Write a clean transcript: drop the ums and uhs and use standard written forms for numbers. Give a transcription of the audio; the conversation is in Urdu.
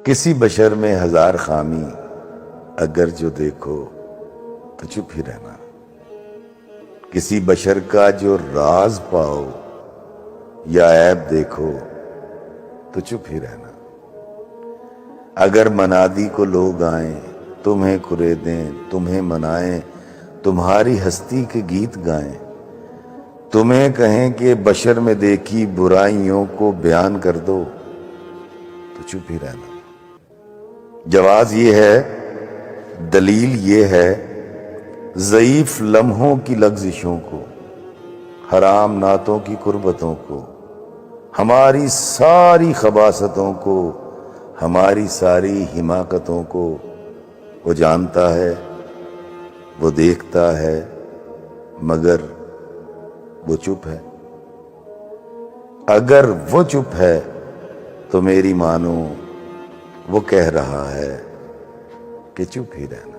کسی بشر میں ہزار خامی اگر جو دیکھو تو چپ ہی رہنا، کسی بشر کا جو راز پاؤ یا عیب دیکھو تو چپ ہی رہنا۔ اگر منادی کو لوگ آئیں، تمہیں کریدیں، تمہیں منائیں، تمہاری ہستی کے گیت گائیں، تمہیں کہیں کہ بشر میں دیکھی برائیوں کو بیان کر دو تو چپ ہی رہنا۔ جواز یہ ہے، دلیل یہ ہے، ضعیف لمحوں کی لغزشوں کو، حرام نعتوں کی قربتوں کو، ہماری ساری خباثتوں کو، ہماری ساری حماقتوں کو وہ جانتا ہے، وہ دیکھتا ہے، مگر وہ چپ ہے۔ اگر وہ چپ ہے تو میری مانو وہ کہہ رہا ہے کہ چپ ہی رہنا۔